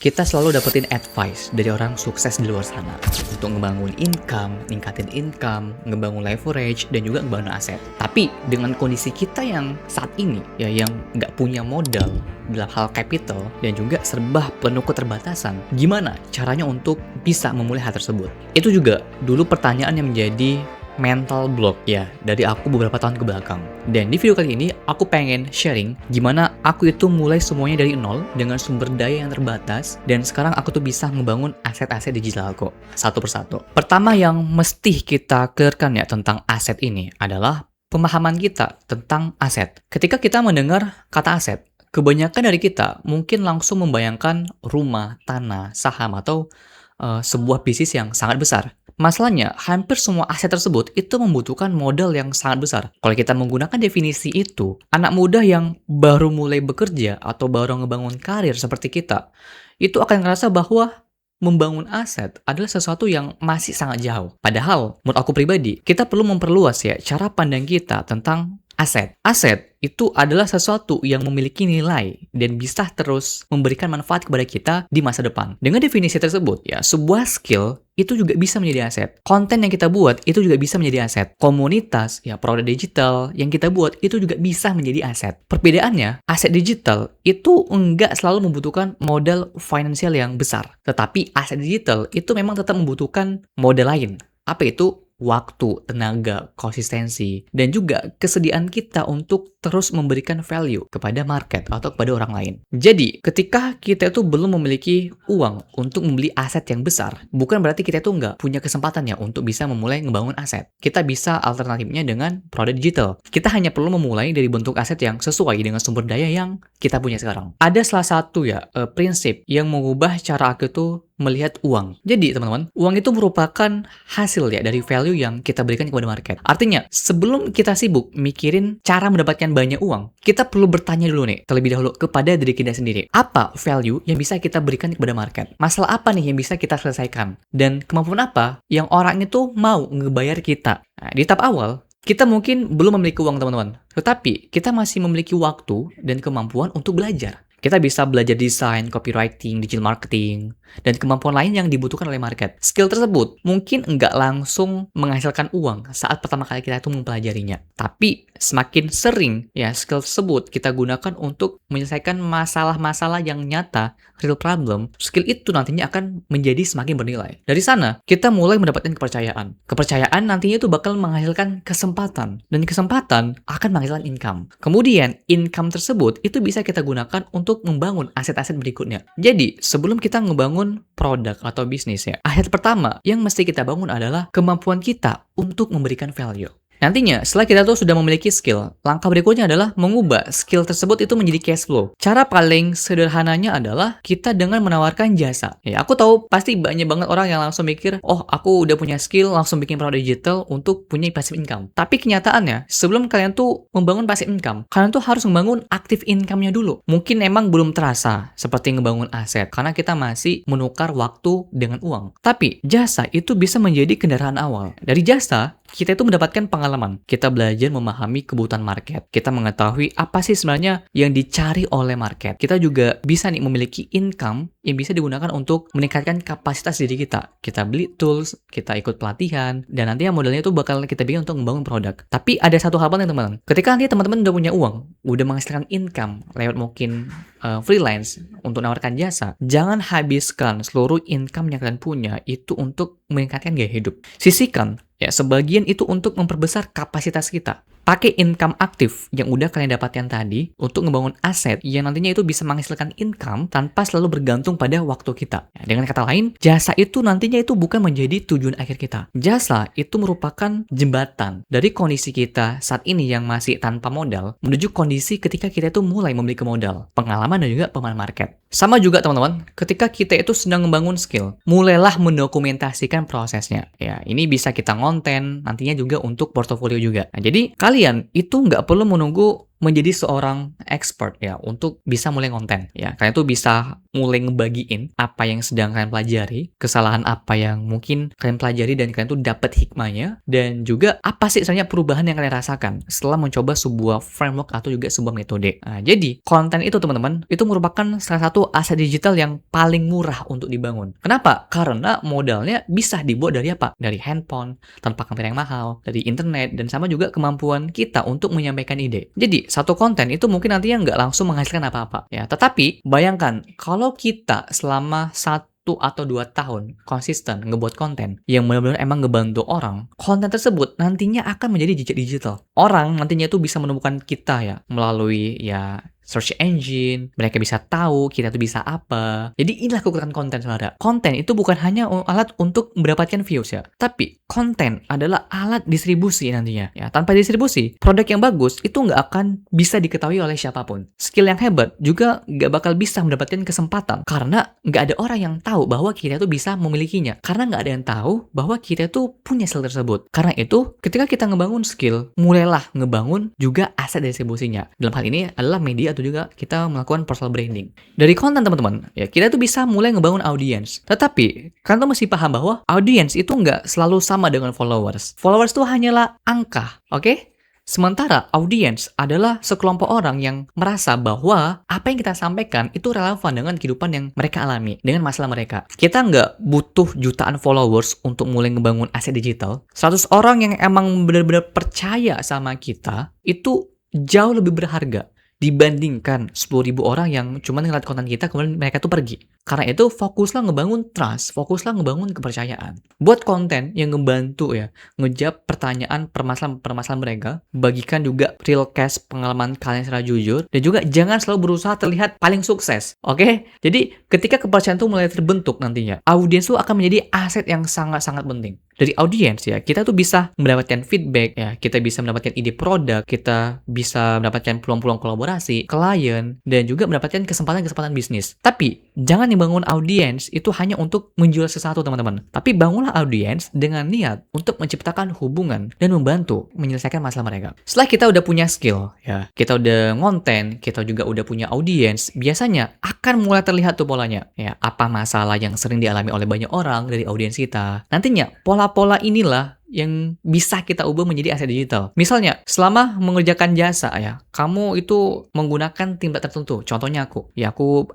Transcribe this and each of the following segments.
Kita selalu dapetin advice dari orang sukses di luar sana untuk ngebangun income, ningkatin income, ngebangun leverage, dan juga ngebangun aset. Tapi dengan kondisi kita yang saat ini, ya yang nggak punya modal dalam hal capital dan juga serba penuh keterbatasan, gimana caranya untuk bisa memulai hal tersebut? Itu juga dulu pertanyaan yang menjadi mental block ya dari aku beberapa tahun ke belakang. Dan di video kali ini aku pengen sharing gimana aku itu mulai semuanya dari nol dengan sumber daya yang terbatas, dan sekarang aku tuh bisa ngebangun aset-aset digital kok satu persatu. Pertama yang mesti kita clearkan ya tentang aset ini adalah pemahaman kita tentang aset. Ketika kita mendengar kata aset, kebanyakan dari kita mungkin langsung membayangkan rumah, tanah, saham, atau sebuah bisnis yang sangat besar. Masalahnya, hampir semua aset tersebut itu membutuhkan modal yang sangat besar. Kalau kita menggunakan definisi itu, anak muda yang baru mulai bekerja atau baru ngebangun karir seperti kita, itu akan ngerasa bahwa membangun aset adalah sesuatu yang masih sangat jauh. Padahal, menurut aku pribadi, kita perlu memperluas ya cara pandang kita tentang aset. Aset itu adalah sesuatu yang memiliki nilai dan bisa terus memberikan manfaat kepada kita di masa depan. Dengan definisi tersebut, ya sebuah skill itu juga bisa menjadi aset. Konten yang kita buat itu juga bisa menjadi aset. Komunitas, ya produk digital yang kita buat itu juga bisa menjadi aset. Perbedaannya, aset digital itu enggak selalu membutuhkan modal finansial yang besar. Tetapi aset digital itu memang tetap membutuhkan modal lain. Apa itu? Waktu, tenaga, konsistensi, dan juga kesediaan kita untuk terus memberikan value kepada market atau kepada orang lain. Jadi, ketika kita itu belum memiliki uang untuk membeli aset yang besar, bukan berarti kita itu nggak punya kesempatan ya untuk bisa memulai ngebangun aset. Kita bisa alternatifnya dengan produk digital. Kita hanya perlu memulai dari bentuk aset yang sesuai dengan sumber daya yang kita punya sekarang. Ada salah satu ya prinsip yang mengubah cara aku tuh melihat uang. Jadi teman-teman, uang itu merupakan hasil ya dari value yang kita berikan kepada market. Artinya, sebelum kita sibuk mikirin cara mendapatkan banyak uang, kita perlu bertanya dulu nih, terlebih dahulu kepada diri kita sendiri. Apa value yang bisa kita berikan kepada market? Masalah apa nih yang bisa kita selesaikan? Dan kemampuan apa yang orang itu mau ngebayar kita? Nah, di tahap awal, kita mungkin belum memiliki uang teman-teman, tetapi kita masih memiliki waktu dan kemampuan untuk belajar. Kita bisa belajar desain, copywriting, digital marketing, dan kemampuan lain yang dibutuhkan oleh market. Skill tersebut mungkin nggak langsung menghasilkan uang saat pertama kali kita itu mempelajarinya. Tapi semakin sering ya skill tersebut kita gunakan untuk menyelesaikan masalah-masalah yang nyata, real problem, skill itu nantinya akan menjadi semakin bernilai. Dari sana, kita mulai mendapatkan kepercayaan. Kepercayaan nantinya itu bakal menghasilkan kesempatan, dan kesempatan akan menghasilkan income. Kemudian, income tersebut itu bisa kita gunakan untuk membangun aset-aset berikutnya. Jadi, sebelum kita ngebangun produk atau bisnis ya, aset pertama yang mesti kita bangun adalah kemampuan kita untuk memberikan value. Nantinya, setelah kita tuh sudah memiliki skill, langkah berikutnya adalah mengubah skill tersebut itu menjadi cash flow. Cara paling sederhananya adalah kita dengan menawarkan jasa. Ya, aku tahu pasti banyak banget orang yang langsung mikir, oh aku udah punya skill, langsung bikin produk digital untuk punya passive income. Tapi kenyataannya, sebelum kalian tuh membangun passive income, kalian tuh harus membangun active income-nya dulu. Mungkin emang belum terasa seperti ngebangun aset, karena kita masih menukar waktu dengan uang. Tapi, jasa itu bisa menjadi kendaraan awal. Dari jasa, kita itu mendapatkan pengalaman. Kita belajar memahami kebutuhan market. Kita mengetahui apa sih sebenarnya yang dicari oleh market. Kita juga bisa nih memiliki income yang bisa digunakan untuk meningkatkan kapasitas diri kita. Kita beli tools, kita ikut pelatihan, dan nanti modalnya itu bakal kita bikin untuk membangun produk. Tapi ada satu hal penting teman-teman. Ketika nanti teman-teman udah punya uang, udah menghasilkan income lewat mungkin freelance untuk menawarkan jasa, jangan habiskan seluruh income yang kalian punya itu untuk meningkatkan gaya hidup. Sisihkan ya sebagian itu untuk memperbesar kapasitas kita. Pakai income aktif yang udah kalian dapatkan tadi untuk ngebangun aset yang nantinya itu bisa menghasilkan income tanpa selalu bergantung pada waktu kita. Ya, dengan kata lain, jasa itu nantinya itu bukan menjadi tujuan akhir kita. Jasa itu merupakan jembatan dari kondisi kita saat ini yang masih tanpa modal menuju kondisi ketika kita itu mulai memiliki modal, pengalaman, dan juga pemahaman market. Sama juga teman-teman, ketika kita itu sedang membangun skill, mulailah mendokumentasikan prosesnya. Ya, ini bisa kita ngonten, nantinya juga untuk portofolio juga. Nah, jadi kalian itu nggak perlu menunggu menjadi seorang expert ya untuk bisa mulai konten ya. Kalian tuh bisa mulai ngebagiin apa yang sedang kalian pelajari, kesalahan apa yang mungkin kalian pelajari dan kalian tuh dapat hikmahnya, dan juga apa sih sebenarnya perubahan yang kalian rasakan setelah mencoba sebuah framework atau juga sebuah metode. Nah, jadi konten itu teman-teman itu merupakan salah satu aset digital yang paling murah untuk dibangun. Kenapa? Karena modalnya bisa dibuat dari apa? Dari handphone, tanpa kamera yang mahal, dari internet, dan sama juga kemampuan kita untuk menyampaikan ide. Jadi, satu konten itu mungkin nantinya nggak langsung menghasilkan apa-apa. Ya, tetapi bayangkan, kalau kita selama 1 atau 2 tahun konsisten ngebuat konten yang benar-benar emang ngebantu orang, konten tersebut nantinya akan menjadi jejak digital. Orang nantinya itu bisa menemukan kita ya melalui ya search engine, mereka bisa tahu kita tuh bisa apa. Jadi inilah kekuatan konten, saudara. Konten itu bukan hanya alat untuk mendapatkan views ya, tapi konten adalah alat distribusi nantinya. Ya, tanpa distribusi, produk yang bagus itu nggak akan bisa diketahui oleh siapapun. Skill yang hebat juga nggak bakal bisa mendapatkan kesempatan karena nggak ada orang yang tahu bahwa kita tuh bisa memilikinya. Karena nggak ada yang tahu bahwa kita tuh punya skill tersebut. Karena itu, ketika kita ngebangun skill, mulailah ngebangun juga aset distribusinya. Dalam hal ini adalah media atau juga kita melakukan personal branding. Dari konten teman-teman, ya kita tuh bisa mulai ngebangun audience. Tetapi, kalian tuh mesti paham bahwa audience itu nggak selalu sama dengan followers. Followers tuh hanyalah angka, oke? Sementara audience adalah sekelompok orang yang merasa bahwa apa yang kita sampaikan itu relevan dengan kehidupan yang mereka alami, dengan masalah mereka. Kita nggak butuh jutaan followers untuk mulai ngebangun aset digital. 100 orang yang emang benar-benar percaya sama kita, itu jauh lebih berharga dibandingkan 10.000 orang yang cuma ngeliat konten kita kemudian mereka tuh pergi. Karena itu fokuslah ngebangun trust, fokuslah ngebangun kepercayaan. Buat konten yang ngebantu ya, ngejawab pertanyaan permasalahan mereka, bagikan juga real case pengalaman kalian secara jujur, dan juga jangan selalu berusaha terlihat paling sukses. Oke? Jadi ketika kepercayaan itu mulai terbentuk nantinya, audiens itu akan menjadi aset yang sangat-sangat penting. Dari audiens ya, kita tuh bisa mendapatkan feedback ya, kita bisa mendapatkan ide produk, kita bisa mendapatkan peluang-peluang kolaborasi, klien, dan juga mendapatkan kesempatan-kesempatan bisnis. Tapi jangan dibangun audiens itu hanya untuk menjual sesuatu, teman-teman. Tapi bangunlah audiens dengan niat untuk menciptakan hubungan dan membantu menyelesaikan masalah mereka. Setelah kita udah punya skill ya, kita udah ngonten, kita juga udah punya audiens, biasanya akan mulai terlihat tuh polanya. Ya, apa masalah yang sering dialami oleh banyak orang dari audiens kita. Nantinya pola-pola inilah yang bisa kita ubah menjadi aset digital. Misalnya, selama mengerjakan jasa ya, kamu itu menggunakan template tertentu. Contohnya aku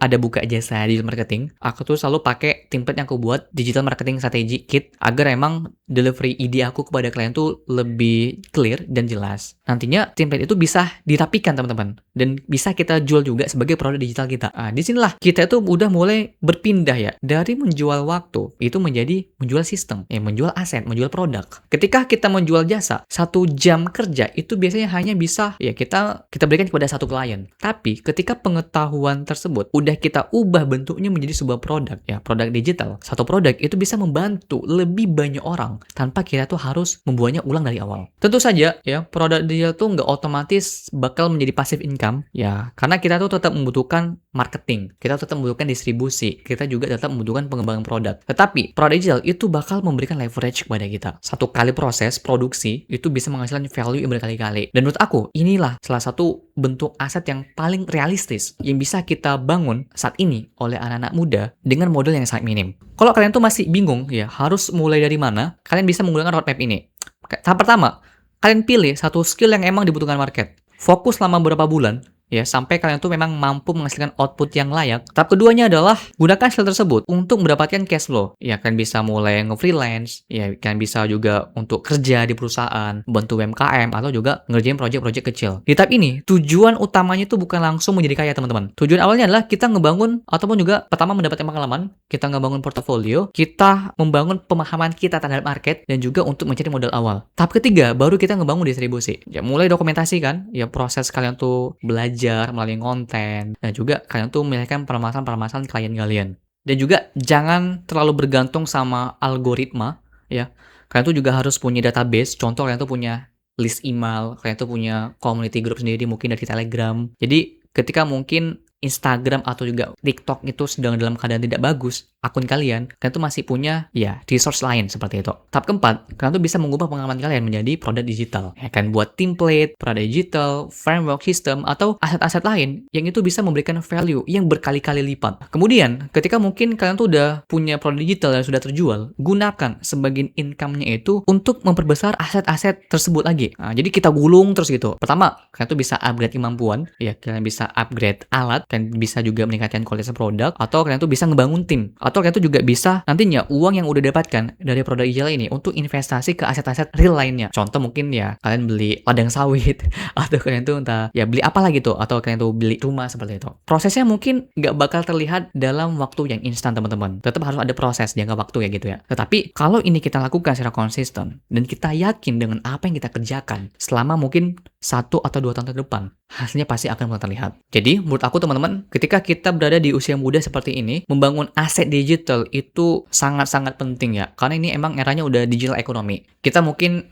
ada buka jasa digital marketing. Aku tuh selalu pakai template yang aku buat, digital marketing strategy kit, agar emang delivery ide aku kepada klien tuh lebih clear dan jelas. Nantinya template itu bisa dirapikan, teman-teman, dan bisa kita jual juga sebagai produk digital kita. Nah, disinilah kita tuh udah mulai berpindah ya, dari menjual waktu itu menjadi menjual sistem, ya menjual aset, menjual produk. Ketika kita menjual jasa, 1 jam kerja itu biasanya hanya bisa ya kita berikan kepada satu klien. Tapi ketika pengetahuan tersebut udah kita ubah bentuknya menjadi sebuah produk ya, produk digital. Satu produk itu bisa membantu lebih banyak orang tanpa kita tuh harus membuatnya ulang dari awal. Tentu saja ya, produk digital tuh nggak otomatis bakal menjadi passive income ya, karena kita tuh tetap membutuhkan marketing, kita tetap membutuhkan distribusi, kita juga tetap membutuhkan pengembangan produk. Tetapi produk digital itu bakal memberikan leverage kepada kita. Satu kali proses produksi itu bisa menghasilkan value yang berkali-kali. Dan menurut aku, inilah salah satu bentuk aset yang paling realistis yang bisa kita bangun saat ini oleh anak-anak muda dengan modal yang sangat minim. Kalau kalian tuh masih bingung ya, harus mulai dari mana, kalian bisa menggunakan roadmap ini. Tahap pertama, kalian pilih satu skill yang emang dibutuhkan market. Fokus selama beberapa bulan ya, sampai kalian tuh memang mampu menghasilkan output yang layak. Tahap keduanya adalah gunakan skill tersebut untuk mendapatkan cash flow. Ya, kalian bisa mulai nge-freelance, ya kalian bisa juga untuk kerja di perusahaan, bantu UMKM, atau juga ngerjain project-project kecil. Di tahap ini, tujuan utamanya itu bukan langsung menjadi kaya, teman-teman. Tujuan awalnya adalah kita ngebangun, ataupun juga pertama mendapatkan pengalaman, kita ngebangun portofolio, kita membangun pemahaman kita terhadap market, dan juga untuk mencari modal awal. Tahap ketiga, baru kita ngebangun distribusi. Ya, mulai dokumentasi kan, ya proses kalian tuh belajar melalui konten, dan juga kalian tuh menyelesaikan permasalahan-permasalahan klien kalian. Dan juga jangan terlalu bergantung sama algoritma ya. Kalian tuh juga harus punya database. Contoh, kalian tuh punya list email, kalian tuh punya community group sendiri mungkin dari Telegram. Jadi ketika mungkin Instagram atau juga TikTok itu sedang dalam keadaan tidak bagus, akun kalian tuh masih punya ya resource lain seperti itu. Tahap keempat, kalian tuh bisa mengubah pengalaman kalian menjadi produk digital. Ya kan, buat template, produk digital, framework system, atau aset-aset lain yang itu bisa memberikan value yang berkali-kali lipat. Kemudian, ketika mungkin kalian tuh udah punya produk digital yang sudah terjual, gunakan sebagian income-nya itu untuk memperbesar aset-aset tersebut lagi. Nah, jadi kita gulung terus gitu. Pertama, kalian tuh bisa upgrade kemampuan, ya kalian bisa upgrade alat, kalian bisa juga meningkatkan kualitas produk, atau kalian tuh bisa ngebangun tim, atau kalian tuh juga bisa nantinya uang yang udah dapatkan dari produk digital ini untuk investasi ke aset-aset real lainnya. Contoh mungkin ya kalian beli ladang sawit atau kalian tuh entah ya beli apa lagi tuh, atau kalian tuh beli rumah seperti itu. Prosesnya mungkin nggak bakal terlihat dalam waktu yang instan teman-teman. Tetap harus ada proses jangka waktu ya gitu ya. Tetapi kalau ini kita lakukan secara konsisten dan kita yakin dengan apa yang kita kerjakan selama mungkin 1 atau 2 tahun ke depan, hasilnya pasti akan mulai terlihat. Jadi menurut aku teman-teman, ketika kita berada di usia muda seperti ini, membangun aset digital itu sangat-sangat penting ya. Karena ini emang eranya udah digital economy. Kita mungkin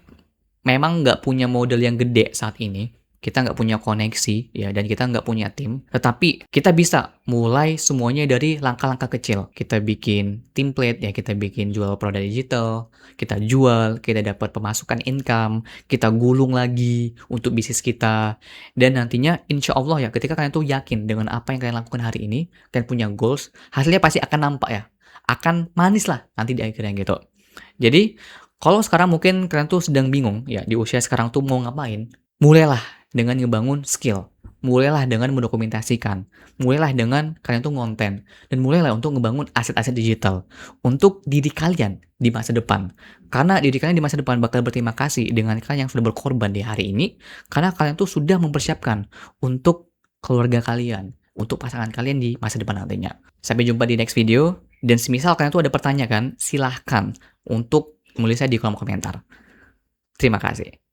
memang nggak punya modal yang gede saat ini. Kita nggak punya koneksi, ya, dan kita nggak punya tim. Tetapi kita bisa mulai semuanya dari langkah-langkah kecil. Kita bikin template, ya, kita bikin jual produk digital, kita jual, kita dapat pemasukan income, kita gulung lagi untuk bisnis kita. Dan nantinya insya Allah ya, ketika kalian tuh yakin dengan apa yang kalian lakukan hari ini, kalian punya goals, hasilnya pasti akan nampak ya. Akan manis lah nanti di akhirnya gitu. Jadi, kalau sekarang mungkin kalian tuh sedang bingung, ya, di usia sekarang tuh mau ngapain, mulailah dengan ngebangun skill. Mulailah dengan mendokumentasikan. Mulailah dengan kalian tuh ngonten. Dan mulailah untuk ngebangun aset-aset digital. Untuk diri kalian di masa depan. Karena diri kalian di masa depan bakal berterima kasih dengan kalian yang sudah berkorban di hari ini. Karena kalian tuh sudah mempersiapkan untuk keluarga kalian. Untuk pasangan kalian di masa depan nantinya. Sampai jumpa di next video. Dan semisal kalian tuh ada pertanyaan, silahkan untuk menulisnya di kolom komentar. Terima kasih.